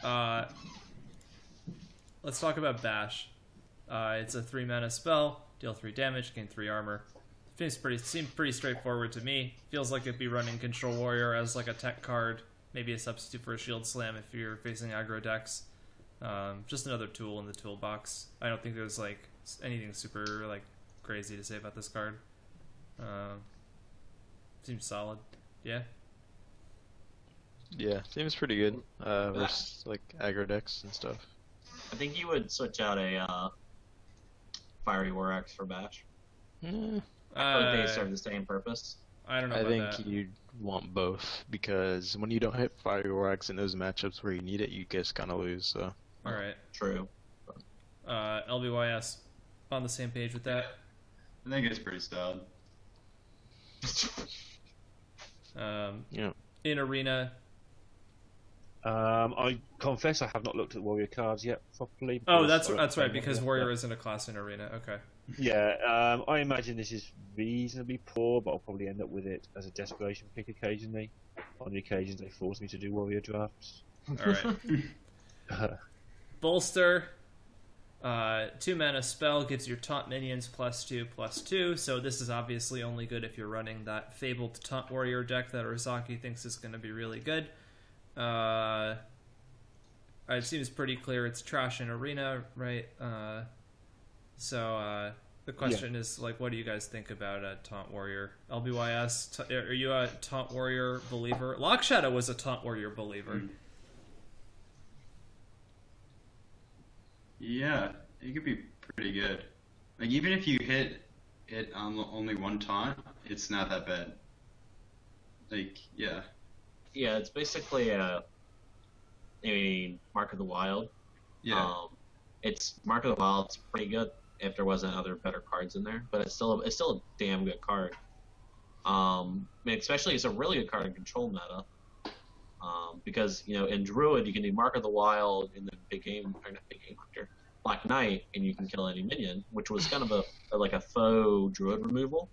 Let's talk about Bash. It's a 3-mana spell, deal 3 damage, gain 3 armor. Seems pretty straightforward to me. Feels like it'd be running Control Warrior as like a tech card, maybe a substitute for a Shield Slam if you're facing aggro decks. Just another tool in the toolbox. I don't think there's like anything super like crazy to say about this card. Seems solid. Yeah. Yeah, seems pretty good. Versus like aggro decks and stuff. I think you would switch out a Fiery War Axe for Bash. I think they serve the same purpose. I don't know I about think that. you'd want both because when you don't hit Fire Wax in those matchups where you need it, you just kind of lose. So. All right. True. LBYS on the same page with that. I think it's pretty solid. Yeah. In Arena. I confess I have not looked at Warrior cards yet properly. Oh, because that's right, because yeah. Warrior isn't a class in Arena. Okay. Yeah, I imagine this is reasonably poor, but I'll probably end up with it as a desperation pick occasionally. On the occasions they force me to do Warrior drafts. All right. Bolster. 2-mana spell gives your taunt minions +2/+2. So this is obviously only good if you're running that fabled taunt warrior deck that Ozaki thinks is going to be really good. It seems pretty clear it's trash in Arena, right? So the question is, like, what do you guys think about a Taunt Warrior? LBYS, are you a Taunt Warrior believer? Lock Shadow was a Taunt Warrior believer. Yeah, it could be pretty good. Like, even if you hit it on only one taunt, it's not that bad. Like, yeah. Yeah, it's basically a Mark of the Wild. Yeah. It's Mark of the Wild. It's pretty good if there wasn't other better cards in there, but it's still a damn good card. I mean, especially it's a really good card in control meta. Because in Druid you can do Mark of the Wild in the big game, or not big game character, Black Knight, and you can kill any minion, which was kind of a faux Druid removal.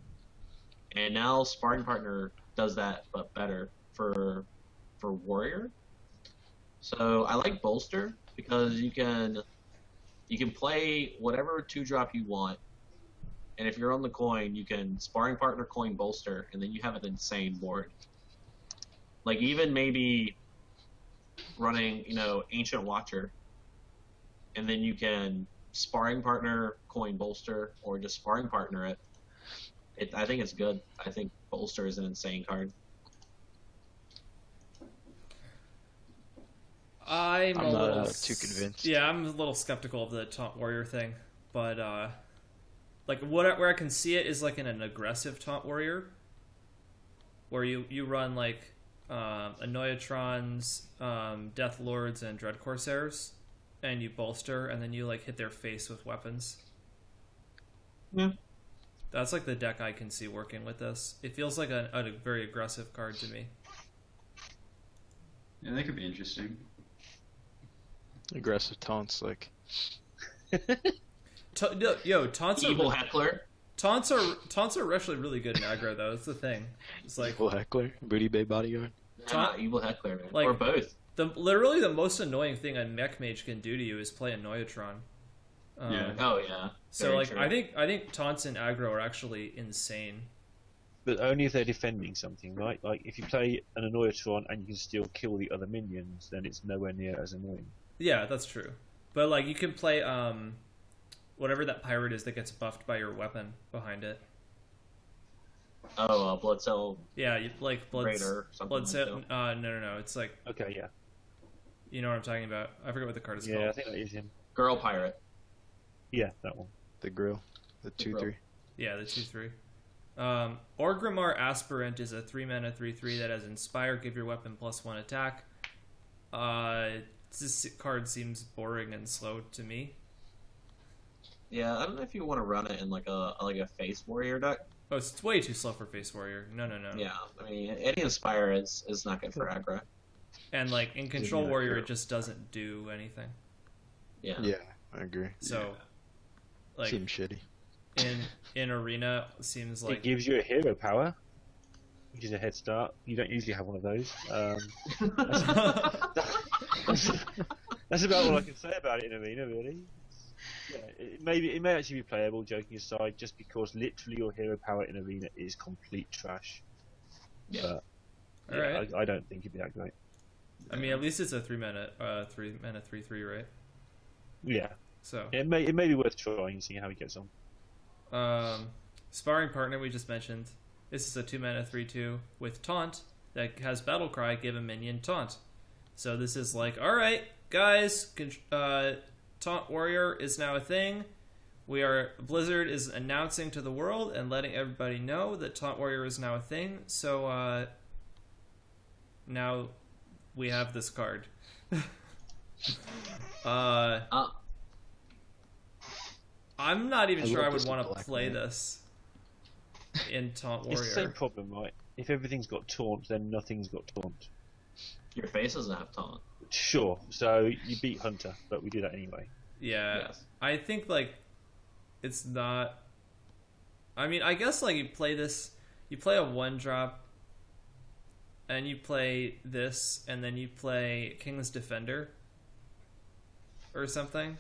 And now Sparring Partner does that, but better for Warrior. So I like Bolster because you can play whatever 2-drop you want, and if you're on the coin, you can Sparring Partner coin Bolster, and then you have an insane board. Like even maybe running, Ancient Watcher, and then you can Sparring Partner coin Bolster, or just Sparring Partner it. I think it's good. I think Bolster is an insane card. I'm not too convinced. Yeah, I'm a little skeptical of the Taunt Warrior thing, but like where I can see it is like in an aggressive Taunt Warrior, where you run like Annoyatrons, Death Lords, and Dread Corsairs, and you bolster, and then you like hit their face with weapons. Yeah. That's like the deck I can see working with this. It feels like a very aggressive card to me. Yeah, that could be interesting. Aggressive taunts, like. Taunts Evil are Heckler. taunts are actually really good in aggro though. That's the thing. It's like Evil Heckler, Booty Bay Bodyguard. Evil Heckler, man. Like- Or both. literally the most annoying thing a mech mage can do to you is play Annoyatron. Yeah. Oh yeah. So Very like true. I think taunts in aggro are actually insane. But only if they're defending something, right? Like if you play an Annoyatron and you can still kill the other minions, then it's nowhere near as annoying. Yeah, that's true. But like you can play whatever that pirate is that gets buffed by your weapon behind it. Oh, Blood Cell Yeah, you like Raider, something like no. It's like, Okay, yeah. you know what I'm talking about. I forget what the card is Yeah, I called. think that is him. Girl Pirate. Yeah, that one. The grill. The 2/3. Yeah, the 2/3. Orgrimmar Aspirant is a 3-mana 3/3 that has Inspire, give your weapon +1 attack. This card seems boring and slow to me. Yeah, I don't know if you want to run it in like a Face Warrior deck. Oh, it's way too slow for Face Warrior. No. Yeah, I mean, any Inspire is not good for aggro. And like in Control Yeah, Warrior, sure. it just doesn't do anything. Yeah. Yeah, I agree. So, like Seems shitty. in Arena, it seems It like gives you a hero power. which is a head start. You don't usually have one of those. That's about all I can say about it in Arena, really. Yeah, it may actually be playable, joking aside, just because literally your hero power in Arena is complete trash. Yeah. But, Alright. I don't think it'd be that great. I mean, at least it's a 3-3 right? Yeah. So It may be worth trying and seeing how he gets on. sparring partner we just mentioned. This is a 2-mana 3/2 with taunt that has battle cry. Give a minion taunt. So this is like, all right, guys, taunt warrior is now a thing. Blizzard is announcing to the world and letting everybody know that taunt warrior is now a thing. So now we have this card. I'm not even sure I would want to play this in Taunt Warrior. It's the same problem, right? If everything's got taunt, then nothing's got taunt. Your face doesn't have taunt. Sure, so you beat Hunter, but we do that anyway. Yeah, Yes. I think like it's not. I mean, I guess like you play this, you play a 1-drop, and you play this, and then you play King's Defender or something.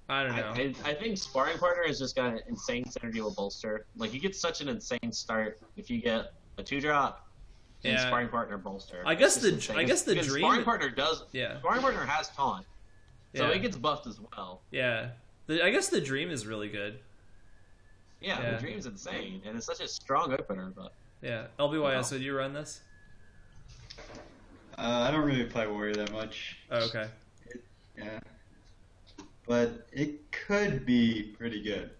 I don't know. I think sparring partner has just got an insane synergy with bolster. Like you get such an insane start if you get a 2-drop and Yeah. sparring partner bolster. I guess It's just insane. the Because dream. sparring partner does. Yeah. Sparring partner has taunt, so Yeah. it gets buffed as well. Yeah, I guess the dream is really good. Yeah, Yeah. the dream's insane, and it's such a strong opener. But Yeah, LBYS, would you run this? I don't really play warrior that much. Oh, okay. Yeah. But it could be pretty good.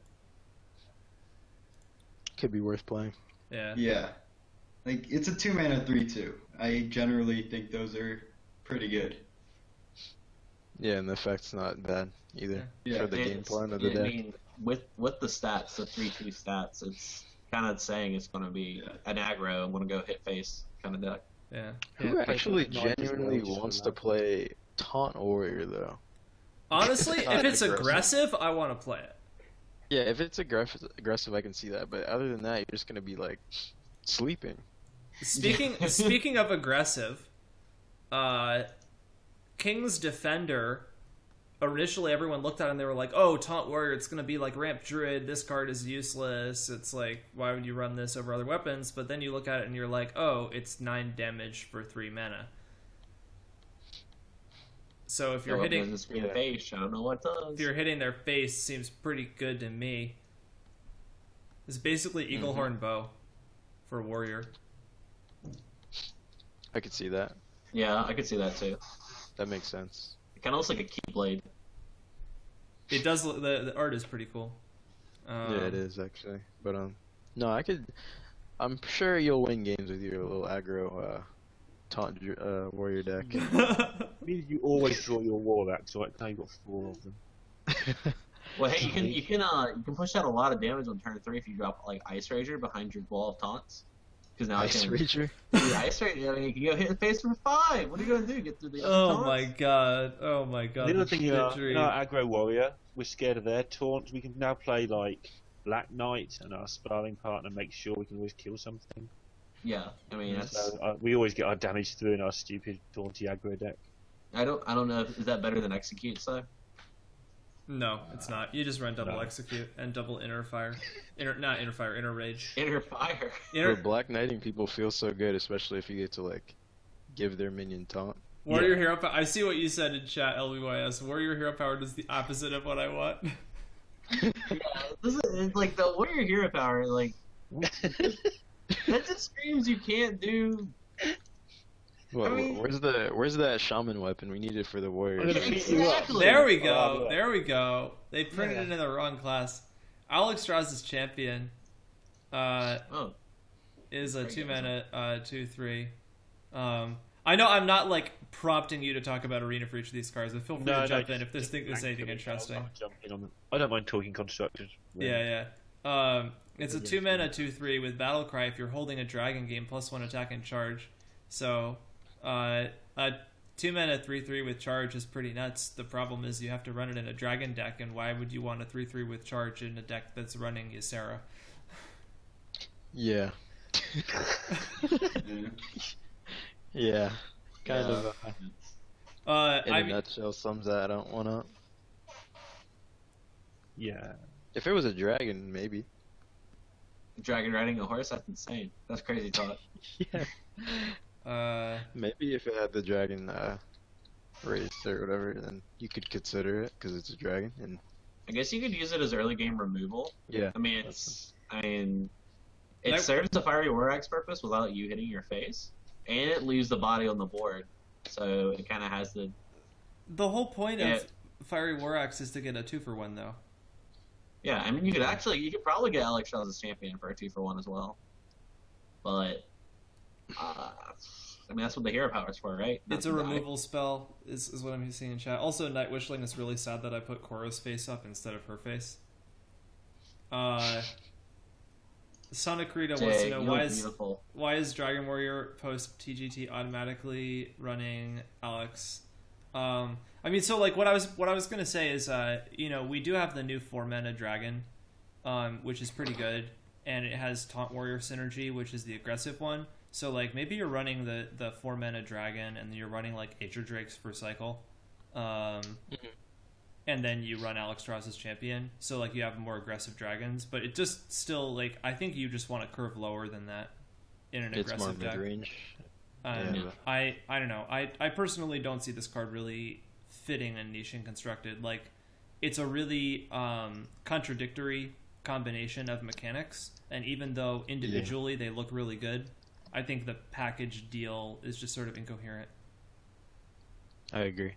Could be worth playing. Yeah. Yeah. Like, it's a 2-mana 3/2. I generally think those are pretty good. Yeah, and the effect's not bad either Yeah. for the game It's- plan of the I deck. mean, with the stats, the 3/2 stats, it's kind of saying it's going to be an aggro. I'm going to go hit face kind of deck. Yeah. Who Yeah, actually play Knight as well, genuinely just for wants to that. play Taunt Warrior though? Honestly, Not if it's aggressive. aggressive, I want to play it. Yeah, if it's aggressive, I can see that. But other than that, you're just gonna be like sleeping. Speaking of aggressive, King's Defender. Initially, everyone looked at it and they were like, "Oh, Taunt Warrior, it's gonna be like Ramp Druid. This card is useless. It's like, why would you run this over other weapons?" But then you look at it and you're like, "Oh, it's 9 damage for 3 mana." So if you're hitting, this face, I don't know what does. if you're hitting their face, seems pretty good to me. It's basically Eaglehorn Bow for Warrior. I could see that. Yeah, I could see that too. That makes sense. It kind of looks like a Keyblade. It does. The art is pretty cool. Yeah, it is actually. But no, I'm sure you'll win games with your little aggro Taunt Warrior deck. It means you always draw your war back, so right now you've got 4 of them. Well, hey, you can push out a lot of damage on turn 3 if you drop like Ice Rager behind your wall of taunts. Because now Ice I can Rager. do Ice Rager. I mean, you can go hit the face for 5. What are you gonna do? Get through the other Oh taunts? my god! Oh my god! The other thing the is, dream. in our aggro warrior, we're scared of their taunts. We can now play like Black Knight and our sparring partner, make sure we can always kill something. Yeah, I mean, that's, So we always get our damage through in our stupid taunty aggro deck. I don't know. Is that better than Execute, so? No, it's not. You just run double No. execute and double inner fire. Not inner fire, inner rage. Inner Fire. Inner But Black Knighting people feel so good, especially if you get to like give their minion taunt. Warrior Hero Power. I see what you said in chat, LBYS. Warrior Hero Power does the opposite of what I want. Yeah, this is like the Warrior Hero Power. Like that just screams you can't do. Well, I mean- where's that shaman weapon? We need it for the warrior. I'm gonna beat you up. Exactly. There we Oh, go. look. There we go. They printed Yeah. it in the wrong class. Alex Strauss is champion. Oh, Is a There you 2 go. mana 2/3. I know I'm not like prompting you to talk about Arena for each of these cards, but feel free to jump in if there's anything interesting. I don't mind talking constructed. Yeah. It's a 2 mana 2/3 with Battle Cry if you're holding a dragon game +1 attack and charge. So, a 2 mana 3/3 with charge is pretty nuts. The problem is you have to run it in a dragon deck, and why would you want a 3/3 with charge in a deck that's running Ysera? Yeah, Yeah. Yeah, kind Yeah. of. In I a mean, nutshell, sums that one up. Yeah. If it was a dragon, maybe. Dragon riding a horse? That's insane. That's crazy talk. Yeah. Maybe if it had the dragon race or whatever, then you could consider it because it's a dragon. And I guess you could use it as early game removal. yeah, I mean, it serves the Fiery War Axe purpose without you hitting your face, and it leaves the body on the board, so it kind of has the. the whole point of Fiery War Axe is to get a 2-for-1 though. Yeah, I mean, you could probably get Alex Shaw as a champion for a 2-for-1 as well, but I mean that's what the hero power is for, right? It's a removal spell, is what I'm seeing in chat. Also, Night Wishling is really sad that I put Koro's face up instead of her face. Sonic Rita wants to know why is Dragon Warrior post TGT automatically running Alex? I mean, so like what I was gonna say is, you know, we do have the new 4-mana dragon, which is pretty good, and it has Taunt Warrior synergy, which is the aggressive one. So like maybe you're running the 4-mana dragon, and you're running like Aether Drakes per cycle, and then you run Alex Strauss's champion. So like you have more aggressive dragons, but it just still like I think you just want to curve lower than that in an it's more aggressive deck. mid-range. I don't know. I personally don't see this card really fitting in Niche and Constructed. Like, it's a really contradictory combination of mechanics, and even though individually they look really good, I think the package deal is just sort of incoherent. I agree.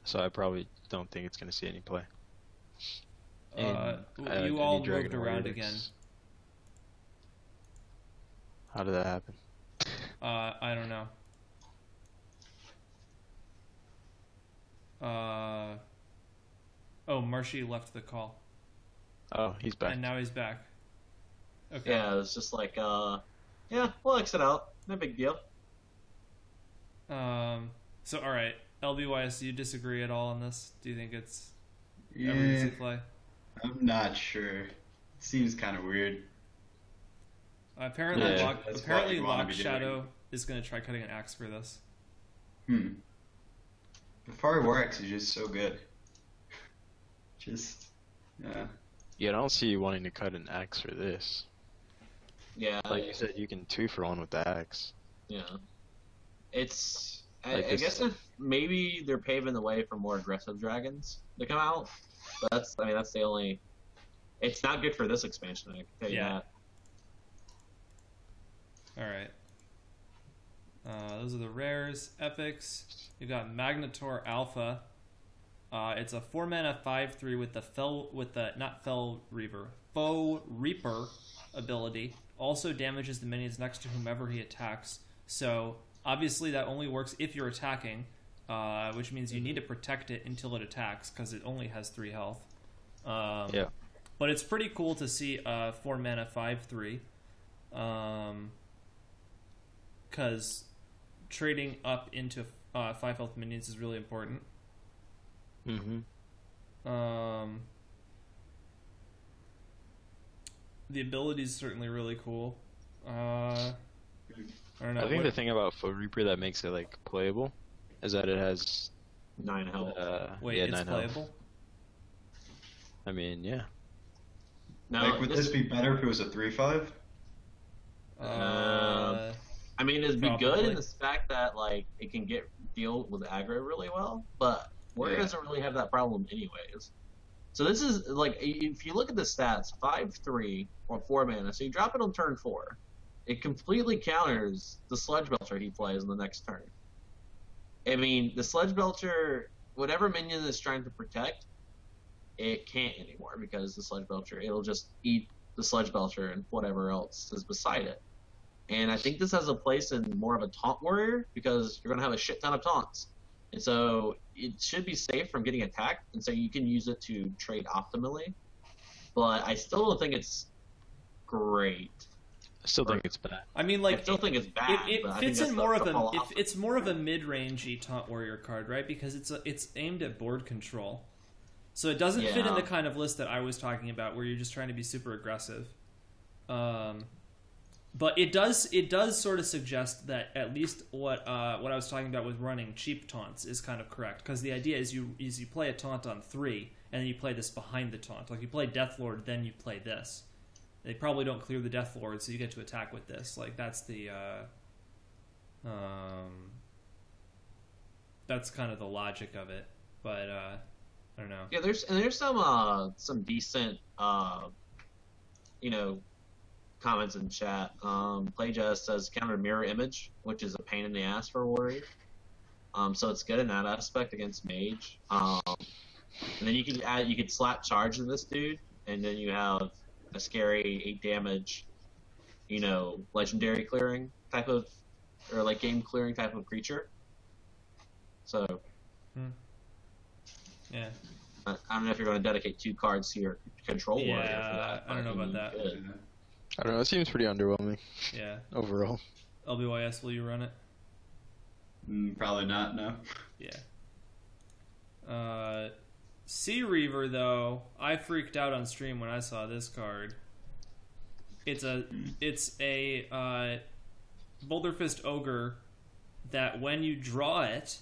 So I probably don't think it's going to see any play. You all moved around again. How did that happen? I don't know. Oh, Marshee left the call. Oh, he's back. And now he's back. Okay. Yeah, it's just like, yeah, we'll exit out. No big deal. So, alright. LBYS, do you disagree at all on this? Do you think it's Yeah, ever easy play? I'm not sure. Seems kind of weird. Apparently, Yeah, that's what you wanna Lock be Shadow doing. is going to try cutting an axe for this. The Fire Warx is just so good. Just, yeah. Yeah, I don't see you wanting to cut an axe for this. Yeah. Like you said, you can 2-for-1 with the axe. Yeah. It's. Like I this- guess if maybe they're paving the way for more aggressive dragons to come out. But that's the only. It's not good for this expansion, I can tell you Yeah. that. Alright. Those are the rares. Epics. You got Magnetor Alpha. It's a 4-mana 5/3 with the Fell Reaper ability. Also damages the minions next to whomever he attacks. So obviously that only works if you're attacking, which means you need to protect it until it attacks because it only has 3 health. Yeah. But it's pretty cool to see a 4-mana 5/3. Because trading up into 5 health minions is really important. Mm-hmm. The ability is certainly really cool. I don't know. I think the thing about Foot Reaper that makes it like playable is that it has 9 health. Wait, yeah, it's 9 playable? health. I mean, yeah. No, Like, would this be better if it was a 3/5? I mean, it'd be good Probably. in the fact that like it can deal with aggro really well, but Warrior Yeah. doesn't really have that problem anyways. So this is like if you look at the stats, 5/3 or 4 mana, so you drop it on turn 4, it completely counters the Sludge Belcher he plays in the next turn. I mean, the Sludge Belcher, whatever minion is trying to protect, it can't anymore because the Sludge Belcher, it'll just eat the Sludge Belcher and whatever else is beside it. And I think this has a place in more of a taunt warrior because you're going to have a shit ton of taunts. And so it should be safe from getting attacked, and so you can use it to trade optimally. But I still don't think it's great. I still think it's bad. I mean, I like, still think it's bad. it but I fits think in that's more the of a philosophy. it's more of a mid-rangey taunt warrior card, right? Because it's aimed at board control, so it doesn't fit in Yeah. the kind of list that I was talking about, where you're just trying to be super aggressive. But it does sort of suggest that at least what I was talking about with running cheap taunts is kind of correct, because the idea is you play a taunt on 3 and then you play this behind the taunt. Like you play Deathlord, then you play this. They probably don't clear the Deathlord, so you get to attack with this. Like that's the that's kind of the logic of it. But I don't know. Yeah, there's some decent comments in chat. Playjust says counter mirror image, which is a pain in the ass for a warrior. So it's good in that aspect against mage. And then you could slap charge in this dude, and then you have a scary 8 damage, legendary clearing type of, or like game clearing type of creature. So. Yeah. I don't know if you're going to dedicate 2 cards to your control warrior for that. I don't know about that. I don't know. It seems pretty underwhelming. Yeah. Overall. LBYS, will you run it? Probably not. No. Yeah. Sea Reaver, though, I freaked out on stream when I saw this card. It's a Boulder Fist Ogre that when you draw it,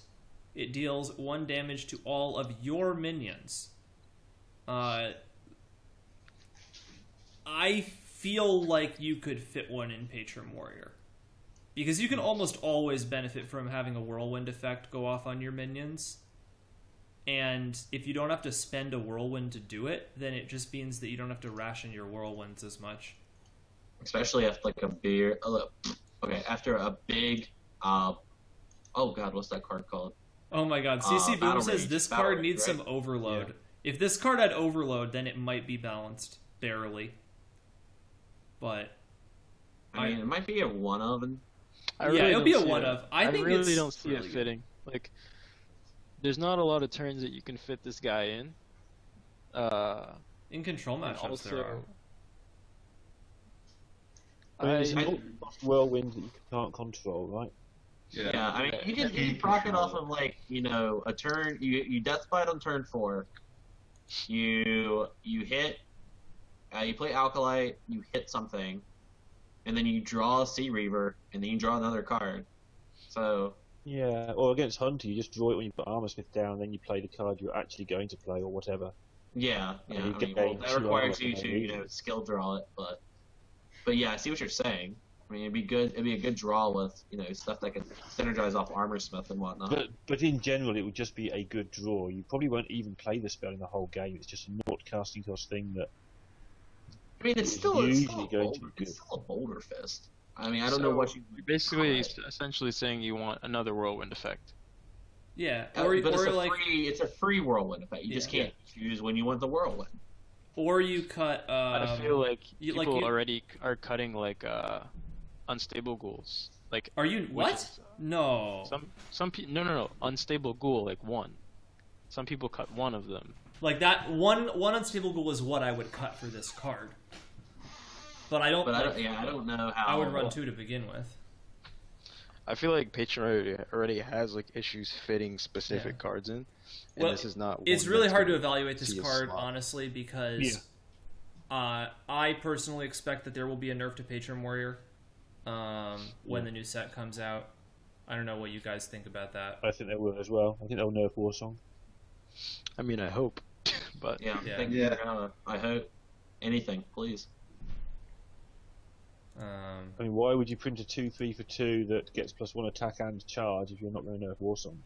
it deals 1 damage to all of your minions. I feel like you could fit one in Patron Warrior, because you can almost always benefit from having a Whirlwind effect go off on your minions. And if you don't have to spend a Whirlwind to do it, then it just means that you don't have to ration your Whirlwinds as much. Especially after after a big, oh god, what's that card called? Oh my god, CC Boom says Rage. this Battle card Rage, needs right? some overload. Yeah. If this card had overload, then it might be balanced, barely. But I mean, it might be a 1 of. It'll be a 1 of. I think really it's don't see really it fitting. Like, there's not a lot of turns that you can fit this guy in. In control matchups, there are. It's not Whirlwind that you can't control, right? Yeah, I mean, you can proc it off of a turn. You death bite on turn 4. You hit. You play Alkalite. You hit something, and then you draw a Sea Reaver, and then you draw another card. So. Yeah, or against Hunter, you just draw it when you put Armor Smith down, and then you play the card you're actually going to play, or whatever. Yeah. And I you mean, gain that 2 requires armor you for to no reason. skill draw it, but yeah, I see what you're saying. I mean, it'd be good. It'd be a good draw with stuff that can synergize off Armor Smith and whatnot. But in general, it would just be a good draw. You probably won't even play the spell in the whole game. It's just a not casting cost thing that. I mean, it's still a Boulder Fist. I mean, I don't know what you basically essentially saying you want another Whirlwind effect. Yeah, but it's a free Whirlwind effect. You just can't choose when you want the Whirlwind. Or you cut. I feel like people already are cutting unstable ghouls. Like, are you what? No. Some people no unstable ghoul, like 1. Some people cut 1 of them. Like that one unstable ghoul is what I would cut for this card. But I don't. I don't know how. I would run 2 to begin with. I feel like Patron already has issues fitting specific cards in, and this is not. It's really hard to evaluate this card honestly, because I personally expect that there will be a nerf to Patron Warrior when the new set comes out. I don't know what you guys think about that. I think they will as well. I think they'll nerf Warsong. I mean, I hope, but I hope anything, please. I mean, why would you print a 2/3 for 2 that gets +1 attack and charge if you're not going to nerf Warsong?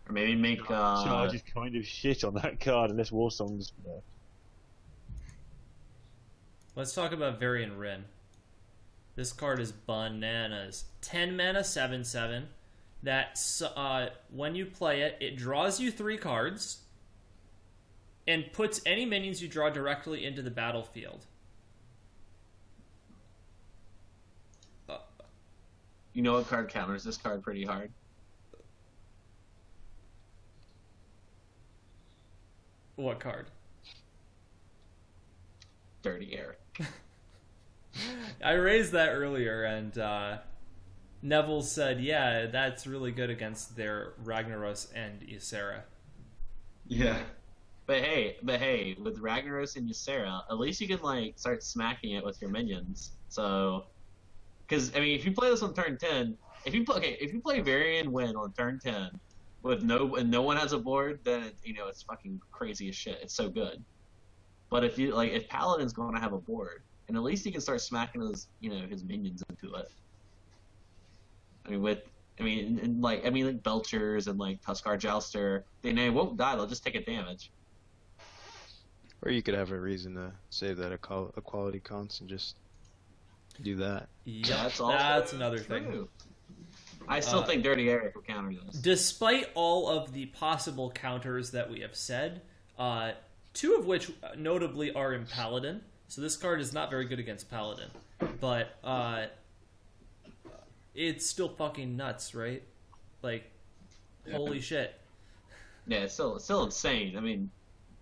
Or maybe make charge is kind of shit on that card unless Warsong's. Let's talk about Varian Rin. This card is bananas. 10 mana, 7/7. That when you play it, it draws you 3 cards and puts any minions you draw directly into the battlefield. You know what card counters this card pretty hard? What card? Dirty Air. I raised that earlier, and Neville said, yeah, that's really good against their Ragnaros and Ysera. Yeah. But hey, with Ragnaros and Ysera, at least you can start smacking it with your minions. So, because I mean, if you play this on turn 10, if you play Varian Win on turn 10 with no one has a board, then it's fucking crazy as shit. It's so good. But if Paladin's going to have a board, and at least he can start smacking his minions into it. Like Belchers and like Tuskar Jouster, they won't die. They'll just take a damage. Or you could have a reason to save that equality cons and just do that. Yeah, That's another thing. True. I still think Dirty Eric will counter this. Despite all of the possible counters that we have said, two of which notably are in Paladin. So this card is not very good against Paladin, but it's still fucking nuts, right? Like, holy shit. Yeah, it's still insane. I mean,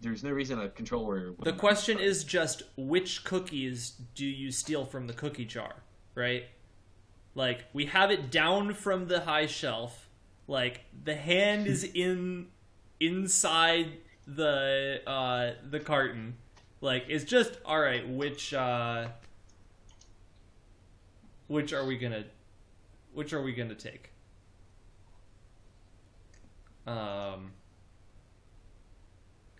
there's no reason a control warrior. The question is just which cookies do you steal from the cookie jar, right? Like, we have it down from the high shelf. Like, the hand is inside the carton. Like, it's just, all right, which are we gonna take? I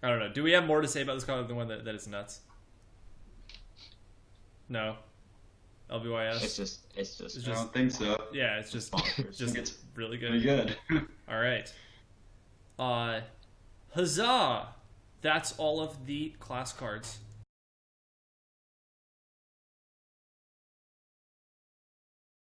don't know. Do we have more to say about this card other than one that is nuts? No. LBYS. It's just. I don't think so. Yeah, it's just bonkers. it's really good. Pretty good. All right. Huzzah! That's all of the class cards.